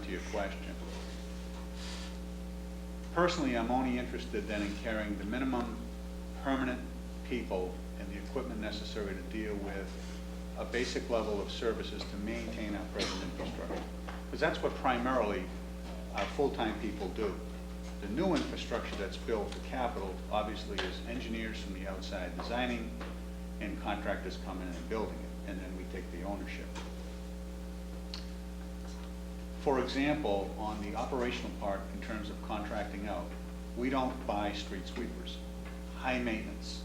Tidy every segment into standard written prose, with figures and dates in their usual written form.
to your question. Personally, I'm only interested then in carrying the minimum permanent people and the equipment necessary to deal with a basic level of services to maintain our present infrastructure. Because that's what primarily our full-time people do. The new infrastructure that's built for capital obviously is engineers from the outside designing and contractors come in and building it, and then we take the ownership. For example, on the operational part in terms of contracting out, we don't buy street sweepers. High maintenance,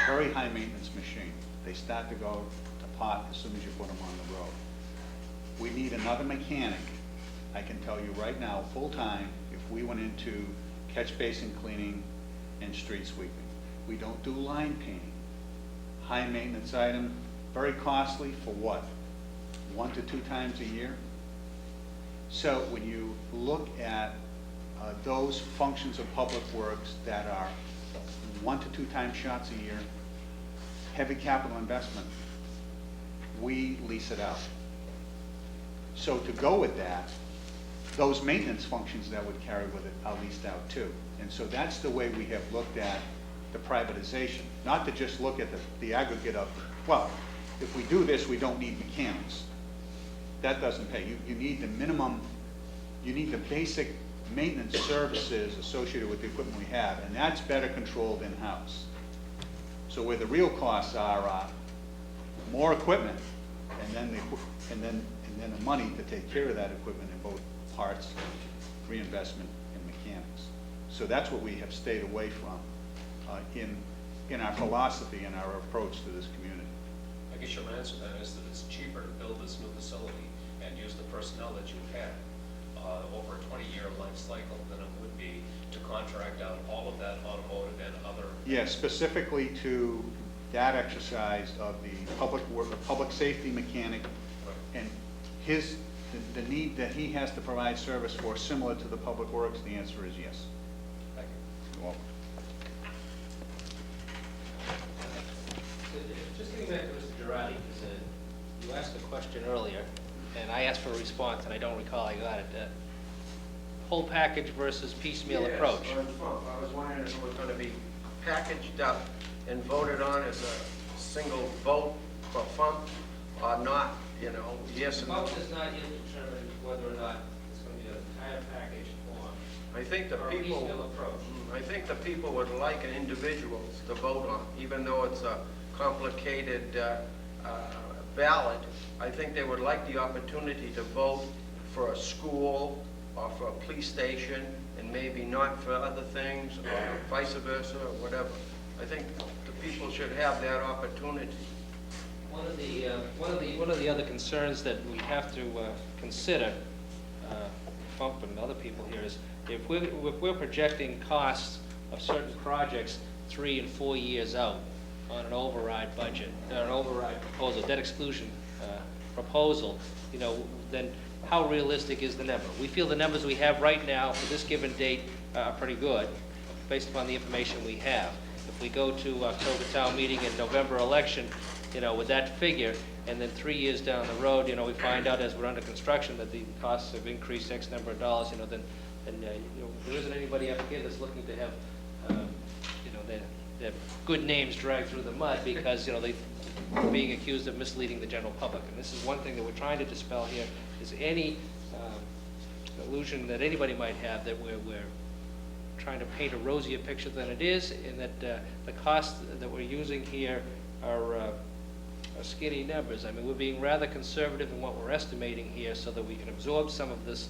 very high maintenance machine. They start to go to pot as soon as you put them on the road. We need another mechanic. I can tell you right now, full-time, if we went into catch basin cleaning and street sweeping. We don't do line painting. High maintenance item, very costly for what? 1 to 2 times a year? So when you look at those functions of public works that are 1 to 2 time shots a year, heavy capital investment, we lease it out. So to go with that, those maintenance functions that would carry with it are leased out too. And so that's the way we have looked at the privatization, not to just look at the aggregate of, well, if we do this, we don't need mechanics. That doesn't pay. You need the minimum, you need the basic maintenance services associated with the equipment we have, and that's better controlled in-house. So where the real costs are more equipment, and then the money to take care of that equipment in both parts, reinvestment, and mechanics. So that's what we have stayed away from in our philosophy and our approach to this community. I guess your answer then is that it's cheaper to build this new facility and use the personnel that you have over a 20-year life cycle than it would be to contract out all of that automotive and other. Yes, specifically to that exercise of the public safety mechanic, and the need that he has to provide service for similar to the public works. The answer is yes. Thank you. You're welcome. Just getting back to Mr. Girardi, because you asked a question earlier, and I asked for a response, and I don't recall I got it. Whole package versus piecemeal approach. Yes, on F.U.M.P. I was wondering if it was going to be packaged up and voted on as a single vote for F.U.M.P. or not, you know, yes The and no. vote does not yet determine whether or not it's going to be an entire package or I think the or a people, piecemeal approach. I think the people would like an individual to vote on, even though it's a complicated ballot. I think they would like the opportunity to vote for a school or for a police station and maybe not for other things or vice versa or whatever. I think the people should have that opportunity. One of the other concerns that we have to consider, F.U.M.P. and other people here, is if we're projecting costs of certain projects 3 and 4 years out on an override budget, an override proposal, debt exclusion proposal, you know, then how realistic is the number? We feel the numbers we have right now for this given date are pretty good, based upon the information we have. If we go to October town meeting and November election, you know, with that figure, and then 3 years down the road, you know, we find out as we're under construction that the costs have increased X number of dollars, you know, then you know, there isn't anybody up here that's looking to have, you know, their good names dragged through the mud because, you know, they're being accused of misleading the general public. And this is one thing that we're trying to dispel here, is any illusion that anybody might have that we're trying to paint a rosier picture than it is, and that the costs that we're using here are skinny numbers. I mean, we're being rather conservative in what we're estimating here so that we can absorb some of this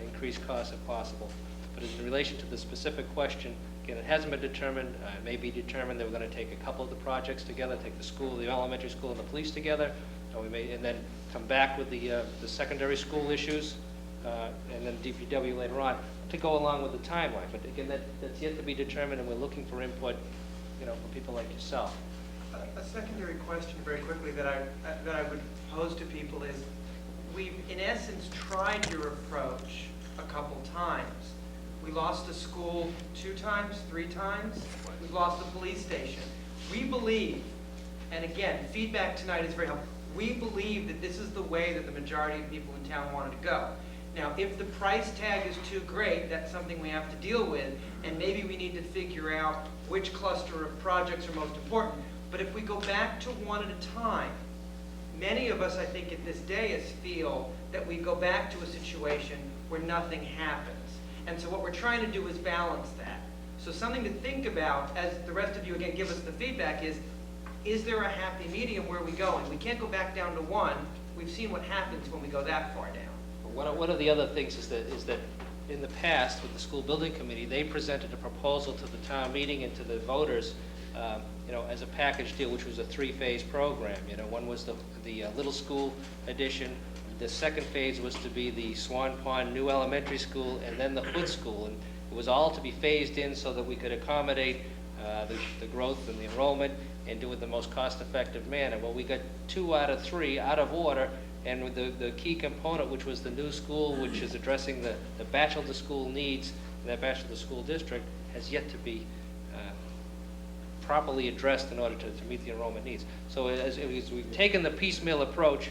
increased cost if possible. But in relation to the specific question, again, it hasn't been determined. It may be determined that we're going to take a couple of the projects together, take the school, the elementary school, and the police together, and then come back with the secondary school issues, and then DPW later on, to go along with the timeline. But again, that's yet to be determined, and we're looking for input, you know, from people like yourself. A secondary question very quickly that I would pose to people is, we've in essence tried your approach a couple times. We lost a school 2 times, 3 times. We've lost the police station. We believe, and again, feedback tonight is very helpful, we believe that this is the way that the majority of people in town wanted to go. Now, if the price tag is too great, that's something we have to deal with, and maybe we need to figure out which cluster of projects are most important. But if we go back to one at a time, many of us, I think, at this day feel that we go back to a situation where nothing happens. And so what we're trying to do is balance that. So something to think about, as the rest of you, again, give us the feedback, is there a happy medium? Where are we going? We can't go back down to one. We've seen what happens when we go that far down. One of the other things is that in the past, with the school building committee, they presented a proposal to the town meeting and to the voters, as a package deal, which was a three-phase program. One was the little school addition. The second phase was to be the Swan Pond new elementary school, and then the Hood School. And it was all to be phased in so that we could accommodate the growth and the enrollment and do it in the most cost-effective manner. Well, we got 2 out of 3 out of order, and with the key component, which was the new school, which is addressing the bachelor to school needs in that bachelor to school district, has yet to be properly addressed in order to meet the enrollment needs. So as we've taken the piecemeal approach,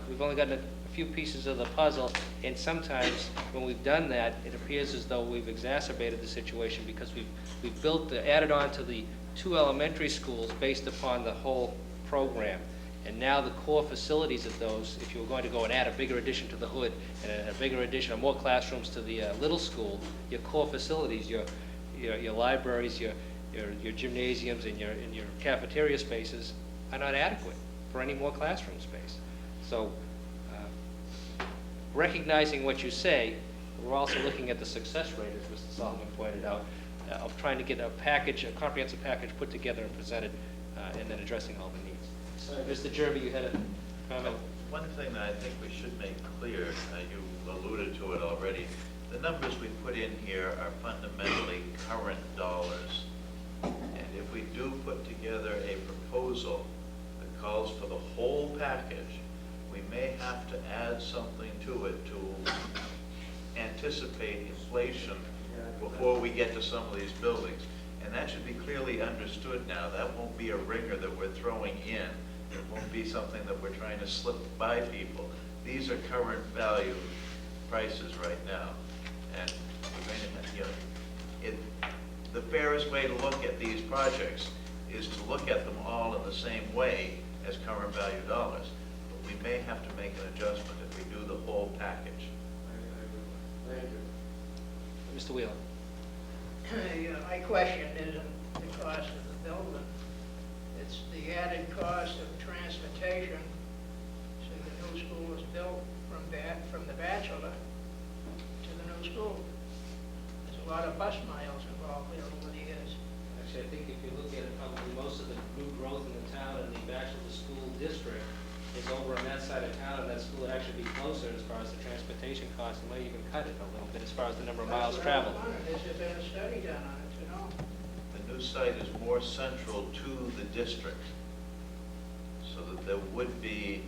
we've only gotten a few pieces of the puzzle, and sometimes when we've done that, it appears as though we've exacerbated the situation because we've added on to the 2 elementary schools based upon the whole program. And now the core facilities of those, if you were going to go and add a bigger addition to the Hood and a bigger addition of more classrooms to the little school, your core facilities, your libraries, your gymnasiums and your cafeteria spaces are not adequate for any more classroom space. So recognizing what you say, we're also looking at the success rate, as Mr. Solomon pointed out, of trying to get a comprehensive package put together and presented, and then addressing all the needs. Mr. Jerby, you had a comment? One thing that I think we should make clear, you alluded to it already, the numbers we put in here are fundamentally current dollars. And if we do put together a proposal that calls for the whole package, we may have to add something to it to anticipate inflation before we get to some of these buildings. And that should be clearly understood now. That won't be a ringer that we're throwing in. It won't be something that we're trying to slip by people. These are current value prices right now. And we're going to have, the fairest way to look at these projects is to look at them all in the same way as current value dollars. But we may have to make an adjustment if we do the whole package. Mr. Wheeler. My question isn't the cost of the building. It's the added cost of transportation. So the new school was built from the bachelor to the new school. There's a lot of bus miles involved there over the years. Actually, I think if you look at it, probably most of the new growth in the town and the bachelor school district is over on that side of town, and that school would actually be closer as far as the transportation costs, and maybe you can cut it a little bit as far as the number of miles traveled. There's been a study done on it, you know. The new site is more central to the district, so that there would be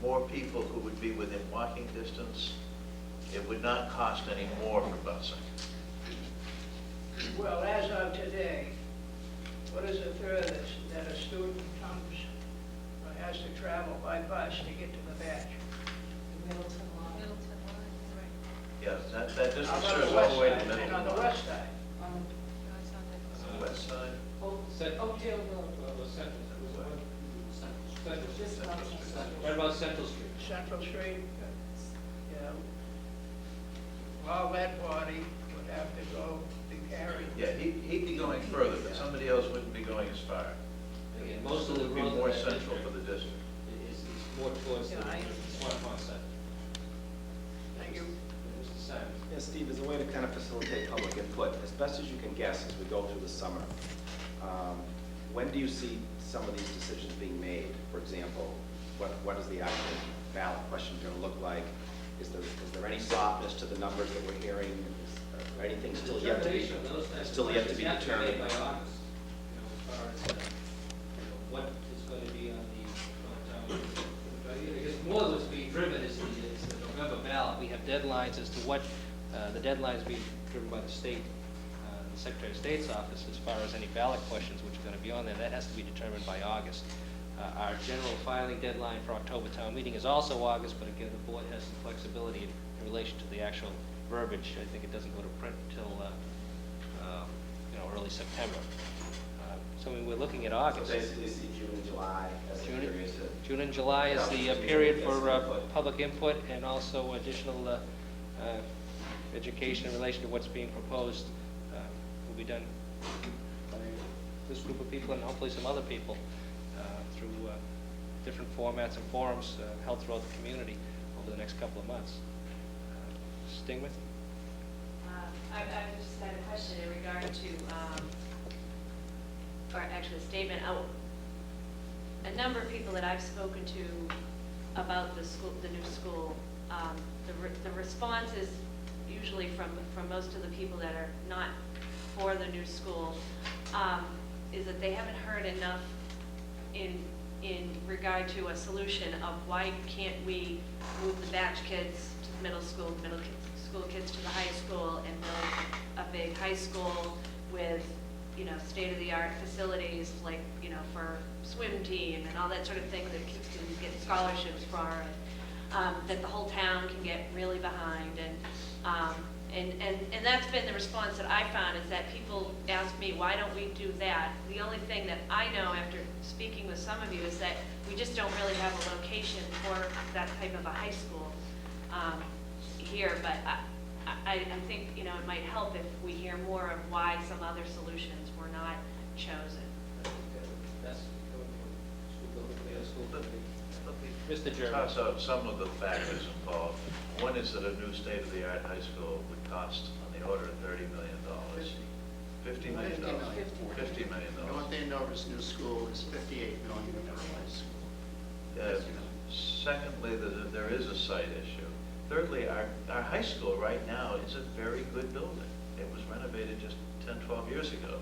more people who would be within walking distance. It would not cost any more for busing. Well, as of today, what is the furthest that a student comes or has to travel by bus to get to the batch? Middleton line. Yes, that district How about serves the all west the way to side? Middleton. And on the west side? No, it's not that. On the west side? Oakdale Road, right about Central Street. Central Street? Yeah. All that body would have to go, be carried. Yeah, he'd be going further, but somebody else wouldn't be going as far. Again, most of It the would be growth in more that central district for the district. is more towards the Yeah, Swan Pond side. Thank you. Mr. Simons. Yeah, Steve, as a way to kind of facilitate public input, as best as you can guess as we go through the summer, when do you see some of these decisions being made? For example, what is the actual ballot question going to look like? Is there any softness to the numbers that we're hearing? Is there anything still yet to be Determination of those types of still yet to be questions have determined? made by August, as far as what is going to be on the, I guess more of what's being driven is the November ballot. We have deadlines as to what, the deadlines being driven by the state, the Secretary of State's office as far as any ballot questions which are going to be on there. That has to be determined by August. Our general filing deadline for October town meeting is also August, but again, the board has some flexibility in relation to the actual verbiage. I think it doesn't go to print until, early September. So we're looking at So August. basically see June and July as a June, period to. June and July is the Yeah, period get for some input. public input and also additional education in relation to what's being proposed will be done by this group of people and hopefully some other people through different formats and forums held throughout the community over the next couple of months. Stingman? I just had a question in regard to, or actually a statement. A number of people that I've spoken to about the school, the new school, the response is usually from most of the people that are not for the new school, is that they haven't heard enough in regard to a solution of why can't we move the batch kids to the middle school kids to the high school and build a big high school with, state-of-the-art facilities like, for swim team and all that sort of thing that kids can get scholarships for, and that the whole town can get really behind. And that's been the response that I found, is that people ask me, why don't we do that? The only thing that I know after speaking with some of you is that we just don't really have a location for that type of a high school here, but I think, it might help if we hear more of why some other solutions were not chosen. Mr. German. Toss out some of the factors involved. One is that a new state-of-the-art high school would cost on the order of $30 million. $50 million. $50 million. North Andover's new school is $58 million for a high school. Secondly, there is a site issue. Thirdly, our high school right now is a very good building. It was renovated just 10, 12 years ago.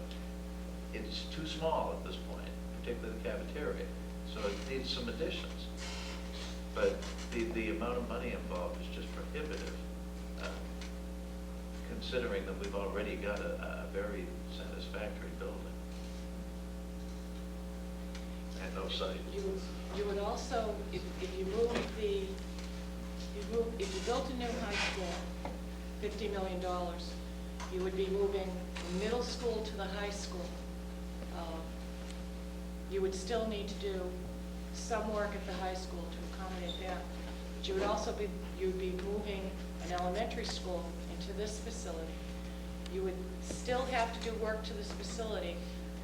It's too small at this point, particularly the cafeteria, so it needs some additions. But the amount of money involved is just prohibitive, considering that we've already got a very satisfactory building. And no site. You would also, if you built a new high school, $50 million, you would be moving the middle school to the high school. You would still need to do some work at the high school to accommodate that. But you would also you'd be moving an elementary school into this facility. You would still have to do work to this facility.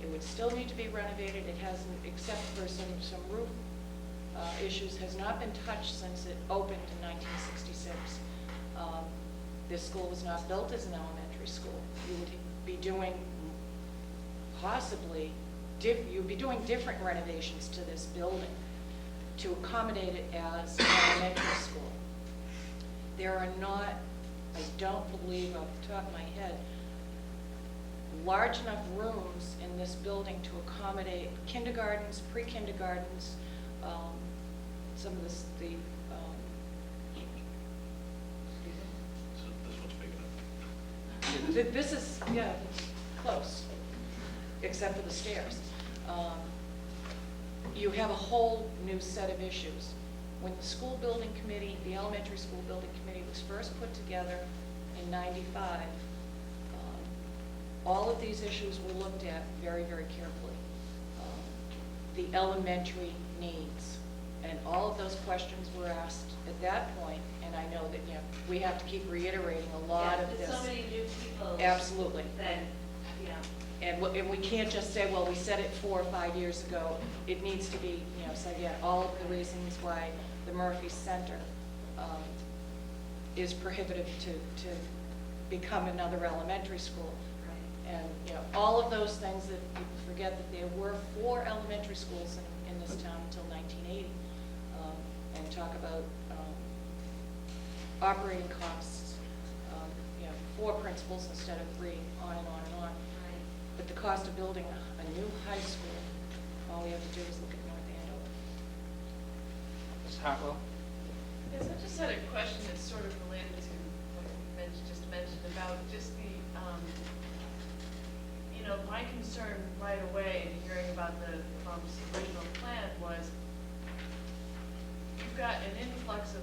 It would still need to be renovated. It hasn't, except for some roof issues, has not been touched since it opened in 1966. This school was not built as an elementary school. You would be doing possibly, you'd be doing different renovations to this building to accommodate it as an elementary school. There are not, I don't believe off the top of my head, large enough rooms in this building to accommodate kindergartens, pre-kindergartens, some of this, This one's big enough. this is, yeah, close, except for the stairs. You have a whole new set of issues. When the school building committee, the elementary school building committee was first put together in '95, all of these issues were looked at very, very carefully. The elementary needs, and all of those questions were asked at that point, and I know that, we have to keep reiterating a lot of this. There's so many new people. Absolutely. That, And we can't just say, well, we said it 4 or 5 years ago. It needs to be, so again, all of the reasons why the Murphy Center is prohibitive to become another elementary school. And, all of those things that people forget, that there were 4 elementary schools in this town until 1980. And talk about operating costs, 4 principals instead of 3, on and on and on. But the cost of building a new high school, all we have to do is look at North Andover. Ms. Hartwell? Yes, I just had a question that's sort of related to what you just mentioned about just the, my concern right away in hearing about the F.U.M.P's original plan was you've got an influx of